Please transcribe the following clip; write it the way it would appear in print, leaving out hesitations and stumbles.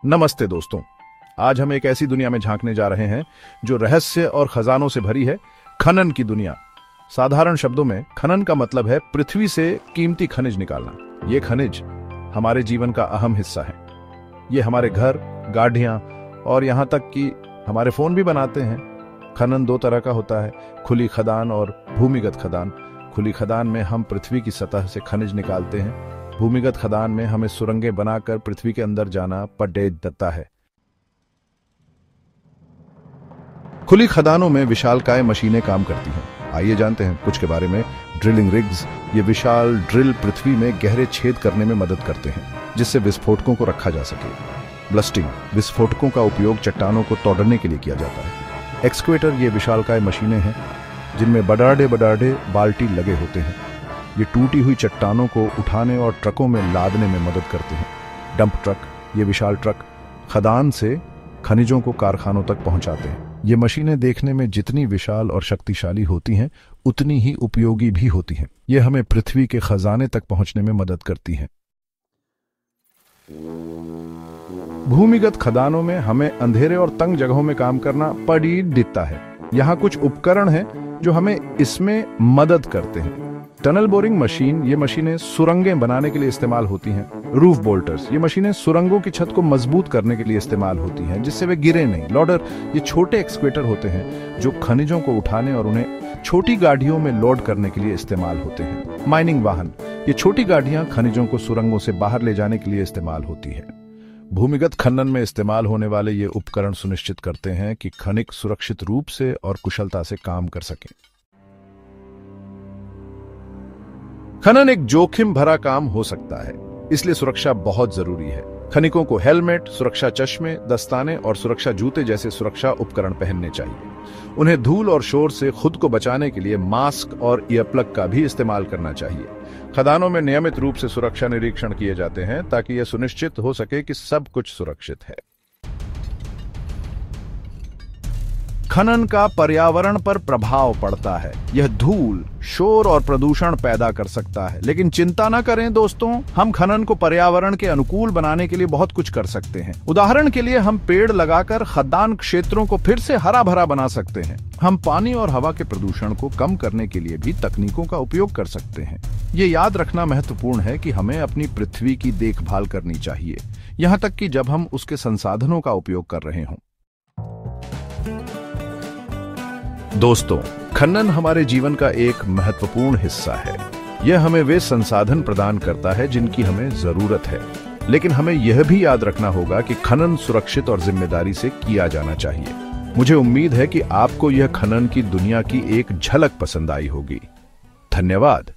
नमस्ते दोस्तों, आज हम एक ऐसी दुनिया में झांकने जा रहे हैं जो रहस्य और खजानों से भरी है। खनन की दुनिया। साधारण शब्दों में खनन का मतलब है पृथ्वी से कीमती खनिज निकालना। ये खनिज हमारे जीवन का अहम हिस्सा है। ये हमारे घर, गाड़ियां और यहां तक कि हमारे फोन भी बनाते हैं। खनन दो तरह का होता है, खुली खदान और भूमिगत खदान। खुली खदान में हम पृथ्वी की सतह से खनिज निकालते हैं। भूमिगत खदान में हमें सुरंगें बनाकर पृथ्वी के अंदर जाना पड़ता देता है। खुली खदानों में विशालकाय मशीनें काम करती हैं। आइए जानते हैं कुछ के बारे में। ड्रिलिंग रिग्स, ये विशाल ड्रिल पृथ्वी में गहरे छेद करने में मदद करते हैं जिससे विस्फोटकों को रखा जा सके। ब्लास्टिंग, विस्फोटकों का उपयोग चट्टानों को तोड़ने के लिए किया जाता है। एक्सकेवेटर, ये विशालकाय मशीनें हैं जिनमें बड़े बाल्टी लगे होते हैं। ये टूटी हुई चट्टानों को उठाने और ट्रकों में लादने में मदद करते हैं। डंप ट्रक, ये विशाल ट्रक खदान से खनिजों को कारखानों तक पहुंचाते हैं। ये मशीनें देखने में जितनी विशाल और शक्तिशाली होती हैं उतनी ही उपयोगी भी होती हैं। ये हमें पृथ्वी के खजाने तक पहुंचने में मदद करती हैं। भूमिगत खदानों में हमें अंधेरे और तंग जगहों में काम करना पड़ी देता है। यहाँ कुछ उपकरण हैं जो हमें इसमें मदद करते हैं। टनल बोरिंग मशीन, ये मशीनें सुरंगें बनाने के लिए इस्तेमाल होती हैं। रूफ बोल्टर्स, ये मशीनें सुरंगों की छत को मजबूत करने के लिए इस्तेमाल होती हैं जिससे वे गिरे नहीं। लोडर, ये छोटे एक्सकेवेटर होते हैं जो खनिजों को उठाने और उन्हें छोटी गाड़ियों में लोड करने के लिए इस्तेमाल होते हैं। माइनिंग वाहन, ये छोटी गाड़ियां खनिजों को सुरंगों से बाहर ले जाने के लिए इस्तेमाल होती है। भूमिगत खनन में इस्तेमाल होने वाले ये उपकरण सुनिश्चित करते हैं कि खनिक सुरक्षित रूप से और कुशलता से काम कर सकें। खनन एक जोखिम भरा काम हो सकता है, इसलिए सुरक्षा बहुत जरूरी है। खनिकों को हेलमेट, सुरक्षा चश्मे, दस्ताने और सुरक्षा जूते जैसे सुरक्षा उपकरण पहनने चाहिए। उन्हें धूल और शोर से खुद को बचाने के लिए मास्क और ईयरप्लग का भी इस्तेमाल करना चाहिए। खदानों में नियमित रूप से सुरक्षा निरीक्षण किए जाते हैं ताकि यह सुनिश्चित हो सके कि सब कुछ सुरक्षित है। खनन का पर्यावरण पर प्रभाव पड़ता है। यह धूल, शोर और प्रदूषण पैदा कर सकता है, लेकिन चिंता न करें दोस्तों, हम खनन को पर्यावरण के अनुकूल बनाने के लिए बहुत कुछ कर सकते हैं। उदाहरण के लिए हम पेड़ लगाकर खदान क्षेत्रों को फिर से हरा भरा बना सकते हैं। हम पानी और हवा के प्रदूषण को कम करने के लिए भी तकनीकों का उपयोग कर सकते हैं। ये याद रखना महत्वपूर्ण है कि हमें अपनी पृथ्वी की देखभाल करनी चाहिए, यहाँ तक कि जब हम उसके संसाधनों का उपयोग कर रहे हों। दोस्तों, खनन हमारे जीवन का एक महत्वपूर्ण हिस्सा है। यह हमें वे संसाधन प्रदान करता है जिनकी हमें जरूरत है, लेकिन हमें यह भी याद रखना होगा कि खनन सुरक्षित और जिम्मेदारी से किया जाना चाहिए। मुझे उम्मीद है कि आपको यह खनन की दुनिया की एक झलक पसंद आई होगी। धन्यवाद।